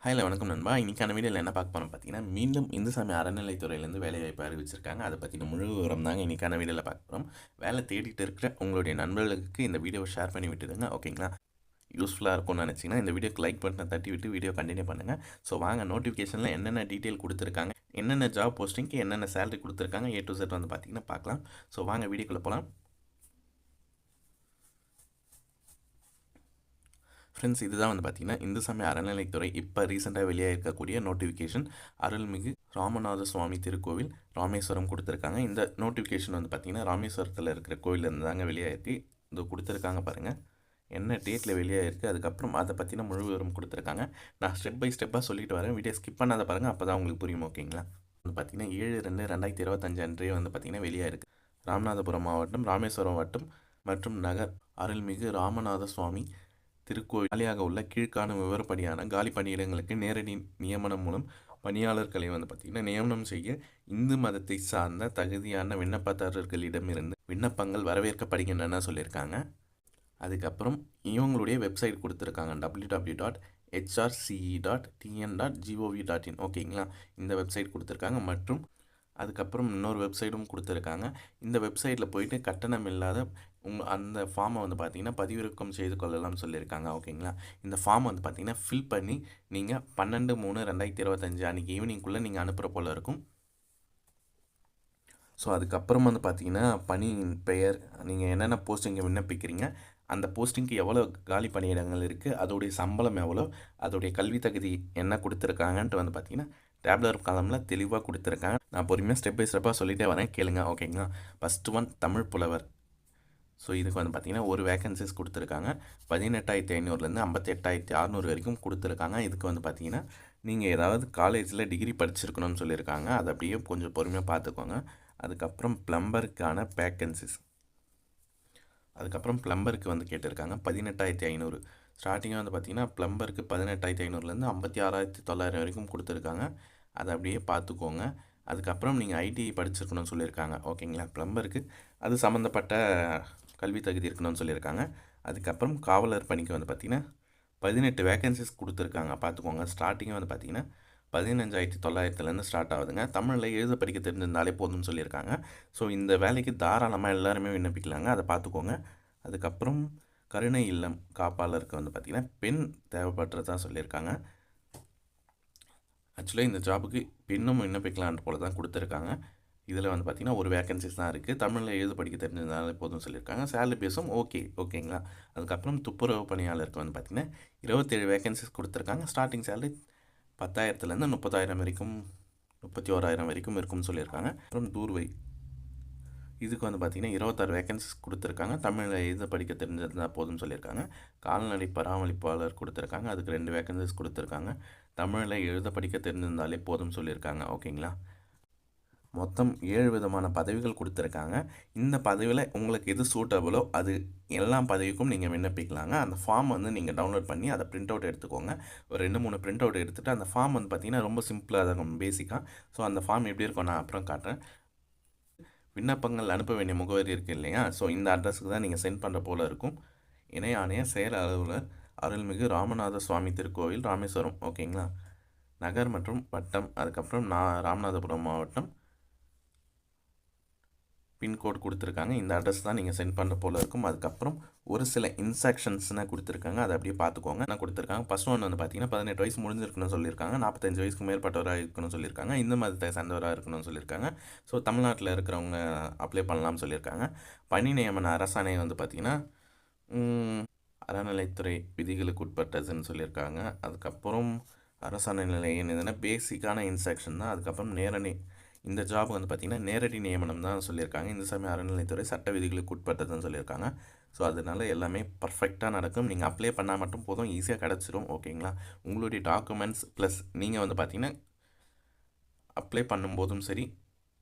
ஹாய்ல வணக்கம் நண்பா. இன்னைக்கான வீடியோல என்ன பார்க்க போறோம் பார்த்தீங்கன்னா, மீண்டும் இந்துசாமி அறநிலைத்துறையிலேருந்து வேலைவாய்ப்பு அறிவிச்சிருக்காங்க. அத பத்தின முழு விவரம் தாங்க இன்னைக்கான வீடியோல பார்க்க போறோம். வேலை தேடிட்டு இருக்கிற உங்களுடைய நண்பர்களுக்கு இந்த வீடியோவ ஷேர் பண்ணி விட்டுடுங்க. ஓகேங்களா? யூஸ்ஃபுல்லா இருக்கும்னு நினச்சீங்கன்னா, இந்த வீடியோக்கு லைக் பட்டன தட்டி விட்டு வீடியோ கன்டின்யூ பண்ணுங்க. ஸோ வாங்க நோட்டிஃபிகேஷன்ல என்னென்ன டீட்டெயில் குடுத்துருக்காங்க, என்னென்ன ஜாப் போஸ்டிங்க்கு என்னென்ன சேலரி குடுத்துருக்காங்க, ஏ டூ இசட் வந்து பார்த்தீங்கன்னா பார்க்கலாம். ஸோ வாங்க வீடியோக்குள்ள போலாம். ஃப்ரெண்ட்ஸ், இதுதான் வந்து பார்த்தீங்கன்னா, இந்துசாமி அறநிலைத்துறை இப்போ ரீசெண்டாக வெளியாகிருக்கக்கூடிய நோட்டிஃபிகேஷன். அருள்மிகு ராமநாத சுவாமி திருக்கோவில் ராமேஸ்வரம் கொடுத்துருக்காங்க. இந்த நோட்டிஃபிகேஷன் வந்து பார்த்தீங்கன்னா, ராமேஸ்வரத்தில் இருக்கிற கோவிலேருந்து தாங்க வெளியாகிருக்கு. இது கொடுத்துருக்காங்க பாருங்கள், என்ன டேட்டில் வெளியாகிருக்கு, அதுக்கப்புறம் அதை பற்றின முழு விவரம் கொடுத்துருக்காங்க. நான் ஸ்டெப் பை ஸ்டெப்பாக சொல்லிட்டு வரேன், வீடியோ ஸ்கிப் பண்ணாத பாருங்கள், அப்போ தான் உங்களுக்கு புரியும். ஓகேங்களா? வந்து பார்த்தீங்கன்னா 7/2/2025 அன்றே வந்து பார்த்தீங்கன்னா வெளியாகிருக்கு. ராமநாதபுரம் மாவட்டம், ராமேஸ்வரம் வட்டம் மற்றும் நகர் அருள்மிகு ராமநாத சுவாமி திருக்கோயில் காலியாக உள்ள கீழ்காணும் விவரப்படியான காலி பணியிடங்களுக்கு நேரடி நியமனம் மூலம் பணியாளர்களை வந்து பார்த்திங்கன்னா நியமனம் செய்ய இந்து மதத்தை சார்ந்த தகுதியான விண்ணப்பதாரர்களிடமிருந்து விண்ணப்பங்கள் வரவேற்கப்படுகின்றன சொல்லியிருக்காங்க. அதுக்கப்புறம் இவங்களுடைய வெப்சைட் கொடுத்துருக்காங்க, www.hrce.tn.gov.in. ஓகேங்களா? இந்த வெப்சைட் கொடுத்துருக்காங்க. மற்றும் அதுக்கப்புறம் இன்னொரு வெப்சைட்டும் கொடுத்துருக்காங்க. இந்த வெப்சைட்டில் போயிட்டு கட்டணம் இல்லாத அந்த ஃபார்மை வந்து பார்த்தீங்கன்னா பதிவிறக்கம் செய்து கொள்ளலாம்னு சொல்லியிருக்காங்க. ஓகேங்களா? இந்த ஃபார்ம் வந்து பார்த்தீங்கன்னா ஃபில் பண்ணி நீங்கள் 12/3/2025 அன்றைக்கி ஈவினிங்குள்ளே நீங்கள் அனுப்புகிற போல் இருக்கும். ஸோ அதுக்கப்புறம் வந்து பார்த்தீங்கன்னா பணியின் பெயர், நீங்கள் என்னென்ன போஸ்டிங்கை விண்ணப்பிக்கிறீங்க, அந்த போஸ்டிங்க்கு எவ்வளோ காலி பணியிடங்கள் இருக்குது, அதோடைய சம்பளம் எவ்வளோ, அதோடைய கல்வி தகுதி என்ன கொடுத்துருக்காங்கன்ட்டு வந்து பார்த்தீங்கன்னா டேப்லர் காலமில் தெளிவாக கொடுத்துருக்காங்க. நான் பொறுமையாக ஸ்டெப் பை ஸ்டெப்பாக சொல்லிகிட்டே வரேன், கேளுங்க. ஓகேங்களா? ஃபஸ்ட்டு ஒன் தமிழ் புலவர். ஸோ இதுக்கு வந்து பார்த்திங்கன்னா ஒரு வேகன்சிஸ் கொடுத்துருக்காங்க. 18,500லேருந்து 58,600 வரைக்கும் கொடுத்துருக்காங்க. இதுக்கு வந்து பார்த்திங்கன்னா நீங்கள் ஏதாவது காலேஜில் டிகிரி படிச்சிருக்கணும்னு சொல்லியிருக்காங்க. அதை அப்படியே கொஞ்சம் பொறுமையாக பார்த்துக்கோங்க. அதுக்கப்புறம் ப்ளம்பருக்கான வேகன்சிஸ், அதுக்கப்புறம் ப்ளம்பருக்கு வந்து கேட்டிருக்காங்க 18,500. ஸ்டார்டிங்காக வந்து பார்த்திங்கன்னா ப்ளம்பருக்கு 18,500லேருந்து 56,900 வரைக்கும் கொடுத்துருக்காங்க. அதை அப்படியே பார்த்துக்கோங்க. அதுக்கப்புறம் நீங்கள் ஐடிஐ படிச்சிருக்கணும்னு சொல்லியிருக்காங்க. ஓகேங்களா? ப்ளம்பருக்கு அது சம்மந்தப்பட்ட கல்வி தகுதி இருக்கணும்னு சொல்லியிருக்காங்க. அதுக்கப்புறம் காவலர் பணிக்கு வந்து பார்த்திங்கன்னா 18 வேகன்சிஸ் கொடுத்துருக்காங்க, பார்த்துக்கோங்க. ஸ்டார்டிங்காக வந்து பார்த்திங்கன்னா 15,900லேருந்து ஸ்டார்ட் ஆகுதுங்க. தமிழில் எழுத படிக்க தெரிஞ்சிருந்தாலே போதும்னு சொல்லியிருக்காங்க. ஸோ இந்த வேலைக்கு தாராளமாக எல்லாருமே விண்ணப்பிக்கலாங்க, அதை பார்த்துக்கோங்க. அதுக்கப்புறம் கருணை இல்லம் காப்பாளருக்கு வந்து பார்த்திங்கன்னா பெண் தேவைப்படுறதா சொல்லியிருக்காங்க. ஆக்சுவலாக இந்த ஜாபுக்கு பெண்ணும் விண்ணப்பிக்கலான்ற போல தான் கொடுத்துருக்காங்க. இதில் வந்து பார்த்திங்கன்னா ஒரு வேகன்சிஸ் தான் இருக்குது. தமிழில் எழுத படிக்க தெரிஞ்சிருந்தாலே போதும் சொல்லியிருக்காங்க. சேலரி பேஸும் ஓகேங்களா? அதுக்கப்புறம் துப்புரவு பணியாளருக்கு வந்து பார்த்திங்கன்னா 27 வேகன்சிஸ் கொடுத்துருக்காங்க. ஸ்டார்டிங் சேலரி 10,000லேருந்து 30,000 வரைக்கும், 31,000 வரைக்கும் இருக்கும்னு சொல்லியிருக்காங்க. அப்புறம் தூர்வை, இதுக்கு வந்து பார்த்திங்கன்னா 26 வேகன்சிஸ் கொடுத்துருக்காங்க. தமிழில் எழுத படிக்க தெரிஞ்சிருந்தால் போதும்னு சொல்லியிருக்காங்க. கால்நடை பராமரிப்பாளர் கொடுத்துருக்காங்க, அதுக்கு 2 வேகன்சிஸ் கொடுத்துருக்காங்க. தமிழில் எழுத படிக்க தெரிஞ்சிருந்தாலே போதும்னு சொல்லியிருக்காங்க. ஓகேங்களா? மொத்தம் 7 விதமான பதவிகள் கொடுத்துருக்காங்க. இந்த பதவியில் உங்களுக்கு எது சூட்டபுளோ அது எல்லா பதவிக்கும் நீங்கள் விண்ணப்பிக்கலாங்க. அந்த ஃபார்ம் வந்து நீங்கள் டவுன்லோட் பண்ணி அதை பிரிண்ட் அவுட் எடுத்துக்கோங்க. ஒரு 2-3 பிரிண்ட் அவுட் எடுத்துகிட்டு அந்த ஃபார்ம் வந்து பார்த்திங்கன்னா ரொம்ப சிம்பிளாக இருக்கும், பேசிக்காக. ஸோ அந்த ஃபார்ம் எப்படி இருக்கும் நான் அப்புறம் காட்டுறேன். விண்ணப்பங்கள் அனுப்ப வேண்டிய முகவரி இருக்குது இல்லையா? ஸோ இந்த அட்ரஸுக்கு தான் நீங்கள் சென்ட் பண்ணுற போல் இருக்கும். இணை ஆணைய செயல் அலுவலர் அருள்மிகு ராமநாத சுவாமி திருக்கோவில் ராமேஸ்வரம். ஓகேங்களா? நகர் மற்றும் வட்டம், அதுக்கப்புறம் ராமநாதபுரம் மாவட்டம், பின்கோட் கொடுத்துருக்காங்க. இந்த அட்ரஸ் தான் நீங்கள் சென்ட் பண்ணுற போல் இருக்கும். அதுக்கப்புறம் ஒரு சில இன்ஸ்ட்ரக்ஷன்ஸ்னால் கொடுத்துருக்காங்க, அதை அப்படியே பார்த்துக்கோங்க. என்ன கொடுத்துருக்காங்க, ஃபஸ்ட் ஒன் வந்து பார்த்தீங்கன்னா 18 வயசு முடிஞ்சிருக்கணும்னு சொல்லியிருக்காங்க. 45 வயசுக்கு மேற்பட்டவராக இருக்கணும்னு சொல்லியிருக்காங்க. இந்து மதத்தை சார்ந்தவராக இருக்கணும்னு சொல்லியிருக்காங்க. ஸோ தமிழ்நாட்டில் இருக்கிறவங்க அப்ளை பண்ணலாம்னு சொல்லியிருக்காங்க. பணி நியமன அரசாணை வந்து பார்த்திங்கன்னா அறநிலைத்துறை விதிகளுக்கு உட்பட்டதுன்னு சொல்லியிருக்காங்க. அதுக்கப்புறம் அரசாணை நிலையம் எதுனா பேசிக்கான இன்ஸ்ட்ரக்ஷன் தான். அதுக்கப்புறம் இந்த ஜாப் வந்து பார்த்திங்கன்னா நேரடி நியமனம் தான் சொல்லியிருக்காங்க. இந்துசாமி அறநிலைத்துறை சட்ட விதிகளுக்கு உட்பட்டதுன்னு சொல்லியிருக்காங்க. ஸோ அதனால் எல்லாமே பர்ஃபெக்டாக நடக்கும். நீங்கள் அப்ளை பண்ணால் மட்டும் போதும், ஈஸியாக கிடச்சிரும். ஓகேங்களா? உங்களுடைய டாக்குமெண்ட்ஸ் ப்ளஸ் நீங்கள் வந்து பார்த்திங்கன்னா அப்ளை பண்ணும்போதும் சரி,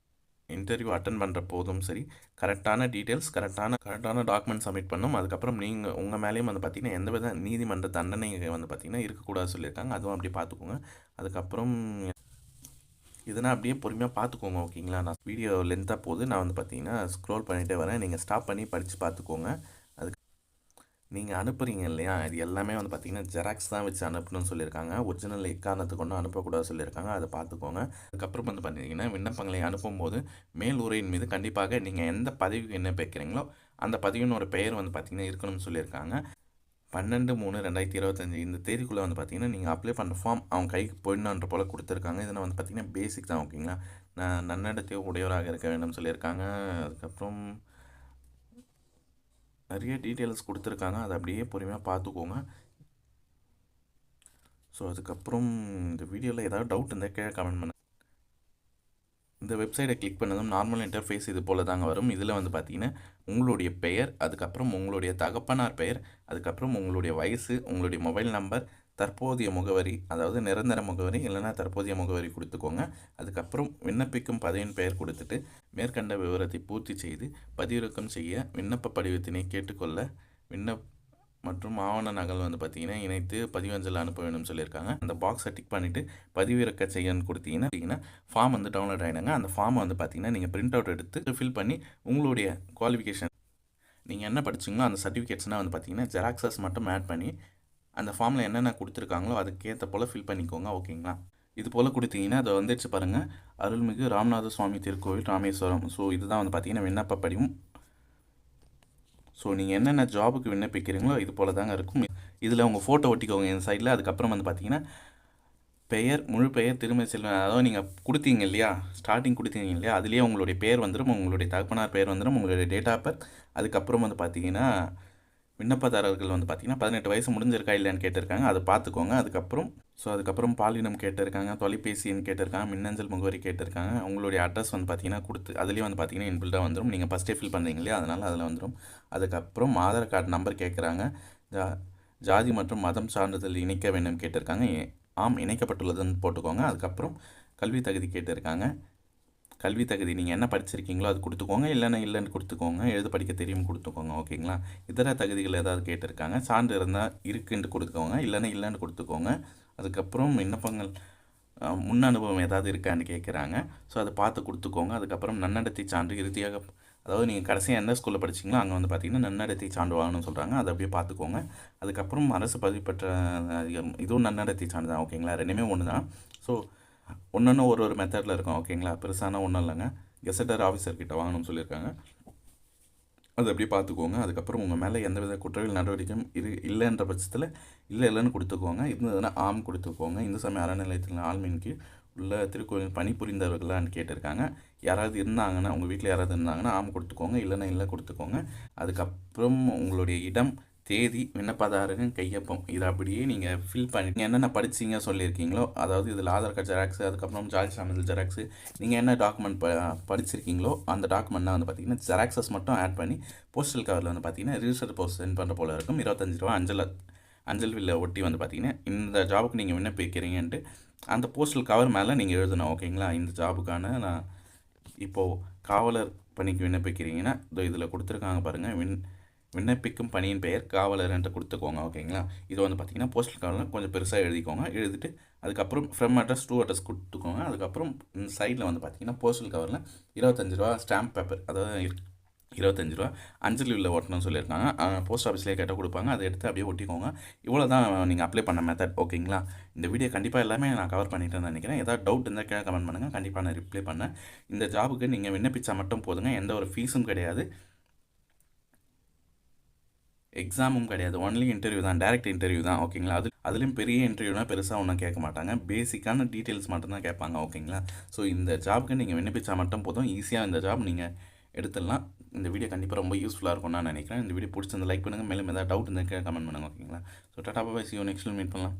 இன்டர்வியூ அட்டன் பண்ணுற போதும் சரி, கரெக்டான டீட்டெயில்ஸ், கரெக்டான டாக்குமெண்ட் சப்மிட் பண்ணணும். அதுக்கப்புறம் நீங்கள் உங்கள் மேலேயும் வந்து பார்த்திங்கன்னா எந்தவித நீதிமன்ற தண்டனை வந்து பார்த்திங்கன்னா இருக்கக்கூடாது சொல்லியிருக்காங்க. அதுவும் அப்படியே பார்த்துக்கோங்க. அதுக்கப்புறம் இதனால் அப்படியே பொறுமையாக பார்த்துக்கோங்க. ஓகேங்களா? நான் வீடியோ லென்த்தாக போகுது, நான் வந்து பார்த்தீங்கன்னா ஸ்க்ரோல் பண்ணிகிட்டே வரேன், நீங்கள் ஸ்டாப் பண்ணி படித்து பார்த்துக்கோங்க. அதுக்கு நீங்கள் அனுப்புகிறீங்க இல்லையா, இது எல்லாமே வந்து பார்த்தீங்கன்னா ஜெராக்ஸ் தான் வச்சு அனுப்பணும்னு சொல்லியிருக்காங்க. ஒரிஜினல் எக்காரணத்துக்கு கொண்டும் அனுப்பக்கூடாது சொல்லியிருக்காங்க. அதை பார்த்துக்கோங்க. அதுக்கப்புறம் வந்து பார்த்தீங்கன்னா விண்ணப்பங்களை அனுப்பும்போது மேலுரையின் மீது கண்டிப்பாக நீங்கள் எந்த பதவிக்கு விண்ணப்பிக்கிறீங்களோ அந்த பதவியினோட பெயர் வந்து பார்த்தீங்கன்னா இருக்கணும்னு சொல்லியிருக்காங்க. 12/3/2025 இந்த தேதிக்குள்ளே வந்து பார்த்தீங்கன்னா நீங்கள் அப்ளை பண்ணுற ஃபார்ம் அவங்க கைக்கு போயிடணுன்ற போல் கொடுத்துருக்காங்க. இதெல்லாம் வந்து பார்த்தீங்கன்னா பேசிக் தான் ஓகேங்களா. நன்னடத்தை உடையவராக இருக்க வேண்டும் சொல்லியிருக்காங்க. அதுக்கப்புறம் நிறைய டீட்டெயில்ஸ் கொடுத்துருக்காங்க. அதை அப்படியே பொறுமையாக பார்த்துக்கோங்க. ஸோ அதுக்கப்புறம் இந்த வீடியோவில் ஏதாவது டவுட் இருந்தால் கீழே கமெண்ட் பண்ணுங்கள். இந்த வெப்சைட்டை கிளிக் பண்ணதும் நார்மல் இன்டர்ஃபேஸ் இது போல் தாங்க வரும். இதில் வந்து பார்த்தீங்கன்னா உங்களுடைய பெயர், அதுக்கப்புறம் உங்களுடைய தகப்பனார் பெயர், அதுக்கப்புறம் உங்களுடைய வயசு, உங்களுடைய மொபைல் நம்பர், தற்போதைய முகவரி, அதாவது நிரந்தர முகவரி இல்லைனா தற்போதைய முகவரி கொடுத்துக்கோங்க. அதுக்கப்புறம் விண்ணப்பிக்கும் பதவியின் பெயர் கொடுத்துட்டு மேற்கண்ட விவரத்தை பூர்த்தி செய்து பதிவிறக்கம் செய்ய விண்ணப்ப படிவத்தினை கேட்டுக்கொள்ள மற்றும் ஆவண நகல் வந்து பார்த்தீங்கன்னா இணைத்து பதிவஞ்சல் அனுப்ப வேணும்னு சொல்லியிருக்காங்க. அந்த பாக்ஸை டிக் பண்ணிவிட்டு பதிவிறக்க செய்யன்னு கொடுத்தீங்கன்னா ஃபார்ம் வந்து டவுன்லோட் ஆகிடுங்க. அந்த ஃபார்மை வந்து பார்த்தீங்கன்னா நீங்கள் பிரிண்ட் அவுட் எடுத்து ஃபில் பண்ணி உங்களுடைய குவாலிஃபிகேஷன் நீங்கள் என்ன படிச்சிங்களோ அந்த சர்டிஃபிகேட்ஸ்னால் வந்து பார்த்தீங்கன்னா ஜெராக்ஸஸ் மட்டும் ஆட் பண்ணி அந்த ஃபார்மில் என்னென்ன கொடுத்துருக்காங்களோ அதுக்கேற்ற போல் ஃபில் பண்ணிக்கோங்க ஓகேங்களா. இது போல் கொடுத்தீங்கன்னா அதை வந்துடுச்சு பாருங்கள், அருள்மிகு ராமநாத சுவாமி திருக்கோவில் ராமேஸ்வரம். ஸோ இதுதான் வந்து பார்த்தீங்கன்னா விண்ணப்ப படிவம். ஸோ நீங்கள் என்னென்ன ஜாபுக்கு விண்ணப்பிக்கிறீங்களோ இது போல் தாங்க இருக்கும். இதில் உங்கள் ஃபோட்டோ ஒட்டிக்கோங்க இந்த சைடில். அதுக்கப்புறம் வந்து பார்த்தீங்கன்னா பெயர், முழு பெயர், திருமதி செல்வன், அதாவது நீங்கள் கொடுத்தீங்க இல்லையா, ஸ்டார்டிங் கொடுத்தீங்க இல்லையா, அதுலேயே உங்களுடைய பெயர் வந்துடும், உங்களுடைய தகப்பனார் பெயர் வந்துடும், உங்களுடைய டேட் ஆஃப் பர்த். அதுக்கப்புறம் வந்து பார்த்தீங்கன்னா விண்ணப்பதாரர்கள் வந்து பார்த்தீங்கன்னா 18 வயசு முடிஞ்சிருக்கா இல்லையான்னு கேட்டிருக்காங்க, அதை பார்த்துக்கோங்க. அதுக்கப்புறம் பாலினம் கேட்டிருக்காங்க, தொலைபேசி எண் கேட்டிருக்காங்க, மின்னஞ்சல் முகவரி கேட்டிருக்காங்க, உங்களுடைய அட்ரஸ் வந்து பார்த்தீங்கன்னா கொடுத்து அதுலேயே வந்து பார்த்தீங்கன்னா இன்பில்டாக வந்துடும். நீங்கள் ஃபஸ்ட்டே ஃபில் பண்ணுறீங்க இல்லையா, அதனால் அதில் வந்துடும். அதுக்கப்புறம் ஆதார் கார்டு நம்பர் கேட்குறாங்க, ஜாதி மற்றும் மதம் சான்றிதழ் இணைக்க வேண்டும் கேட்டிருக்காங்க. ஆம், இணைக்கப்பட்டுள்ளதுன்னு போட்டுக்கோங்க. அதுக்கப்புறம் கல்வி தகுதி கேட்டிருக்காங்க. கல்வி தகுதி நீங்கள் என்ன படிச்சிருக்கீங்களோ அது கொடுத்துக்கோங்க, இல்லைன்னு கொடுத்துக்கோங்க, எழுத படிக்க தெரியும் கொடுத்துக்கோங்க ஓகேங்களா. இதர தகுதிகள் ஏதாவது கேட்டிருக்காங்க, சான்று இருந்தால் இருக்குன்ட்டு கொடுத்துக்கோங்க, இல்லைன்னு கொடுத்துக்கோங்க. அதுக்கப்புறம் விண்ணப்பங்கள் முன் அனுபவம் ஏதாவது இருக்கான்னு கேட்குறாங்க. ஸோ அதை பார்த்து கொடுத்துக்கோங்க. அதுக்கப்புறம் நன்னடத்தை சான்று இறுதியாக, அதாவது நீங்கள் கடைசியாக எந்த ஸ்கூலில் படிச்சிங்களோ அங்கே வந்து பார்த்தீங்கன்னா நன்னடத்தை சான்று வாங்கணும்னு சொல்கிறாங்க, அதை அப்படியே பார்த்துக்கோங்க. அதுக்கப்புறம் அரசு பதிவு பெற்ற இதுவும் நன்னடத்தை சான்று தான் ஓகேங்களா, ரெண்டுமே ஒன்று தான். ஸோ ஒன்று ஒரு மெத்தடில் இருக்கும் ஓகேங்களா, பெருசான ஒன்றும் இல்லைங்க. கெசட்டர் ஆஃபீஸர்கிட்ட வாங்கணும்னு சொல்லியிருக்காங்க, அது அப்படியே பார்த்துக்கோங்க. அதுக்கப்புறம் உங்கள் மேலே எந்தவித குற்றவியல் நடவடிக்கையும் இல்லைன்ற பட்சத்தில் இல்லைன்னு கொடுத்துக்கோங்க. இருந்ததுன்னா ஆம் கொடுத்துக்கோங்க. இந்து சமய அறநிலையத்தில் ஆள்மின் கீழ் உள்ள திருக்கோயில் பணிபுரிந்தவர்களான்னு கேட்டிருக்காங்க. யாராவது இருந்தாங்கன்னா, உங்கள் வீட்டில் யாராவது இருந்தாங்கன்னா ஆம் கொடுத்துக்கோங்க, இல்லைன்னா இல்லை கொடுத்துக்கோங்க. அதுக்கப்புறம் உங்களுடைய இடம், தேதி, விண்ணப்பதாரரின் கையொப்பம், இதை அப்படியே நீங்கள் ஃபில் பண்ணி என்னென்ன படிச்சிங்க சொல்லியிருக்கீங்களோ, அதாவது இதில் ஆதார் கார்டு ஜெராக்ஸு, அதுக்கப்புறம் ஜாதி சான்றிதழ் ஜெராக்ஸு, நீங்கள் என்ன டாக்குமெண்ட் படிச்சிருக்கீங்களோ அந்த டாக்குமெண்ட்லாம் வந்து பார்த்தீங்கன்னா ஜெராக்ஸஸ் மட்டும் ஆட் பண்ணி போஸ்டல் கவரில் வந்து பார்த்தீங்கன்னா ரிஜிஸ்டர் போஸ்ட் சென்ட் பண்ணுற போல் இருக்கும். 25 ரூபா அஞ்சல் வில்லை ஒட்டி வந்து பார்த்தீங்கன்னா இந்த ஜாபுக்கு நீங்கள் விண்ணப்பிக்கிறீங்கன்ட்டு அந்த போஸ்டல் கவர் மேலே நீங்கள் எழுதணும் ஓகேங்களா. இந்த ஜாபுக்கான நான் இப்போது காவலர் பணிக்கு விண்ணப்பிக்கிறீங்கன்னா இதில் கொடுத்துருக்காங்க பாருங்கள், விண்ணப்பிக்கும் பணியின் பெயர் காவலர் என்று கொடுத்துக்கோங்க ஓகேங்களா. இது வந்து பார்த்தீங்கன்னா போஸ்டல் கவரில் கொஞ்சம் பெருசாக எழுதிக்கோங்க. எழுதிட்டு அதுக்கப்புறம் ஃப்ரம் அட்ரஸ் டூ அட்ரஸ் கொடுத்துக்கோங்க. அதுக்கப்புறம் இந்த சைடில் வந்து பார்த்தீங்கன்னா போஸ்டல் கவரில் 25 ரூபா ஸ்டாம்ப் பேப்பர், அதாவது 25 ரூபா அஞ்சல் வில்லை ஓட்டணும்னு சொல்லியிருக்காங்க. போஸ்ட் ஆஃபீஸ்லேயே கேட்டால் கொடுப்பாங்க, அதை எடுத்து அப்படியே ஒட்டிக்கோங்க. இவ்வளோ தான் நீங்கள் அப்ளை பண்ண மெத்தட் ஓகேங்களா. இந்த வீடியோ கண்டிப்பாக எல்லாமே நான் கவர் பண்ணிட்டேன்னு நினைக்கிறேன். ஏதாவது டவுட் இருந்தால் கீழே கமெண்ட் பண்ணுங்கள், கண்டிப்பாக நான் ரிப்ளை பண்ணேன். இந்த ஜாபுக்கு நீங்கள் விண்ணப்பிச்சா மட்டும் போதுங்க, எந்த ஒரு ஃபீஸும் கிடையாது, எக்ஸாமும் கிடையாது, ஒன்லி இன்டர்வியூ தான், டேரெக்ட் இன்டர்வியூ தான் ஓகேங்களா. அதுலேயும் பெரிய இன்டர்வியூனால் பெருசாக ஒன்றும் கேட்க மாட்டாங்க, பேசிக்கான டீட்டெயில்ஸ் மட்டும்தான் கேட்பாங்க ஓகேங்களா. ஸோ இந்த ஜாபுக்கு நீங்கள் விண்ணப்பிச்சா மட்டும் போதும், ஈஸியாக இந்த ஜாப் நீங்கள் எடுத்துடலாம். இந்த வீடியோ கண்டிப்பாக ரொம்ப யூஸ்ஃபுல்லாக இருக்கும்னு நான் நினைக்கிறேன். இந்த வீடியோ பிடிச்சிருந்த லைக் பண்ணுங்கள், மேலும் ஏதாவது டவுட் இருந்தால் கமெண்ட் பண்ணுங்கள் ஓகேங்களா. So tata bye, see you next time, meet பண்ணலாம்.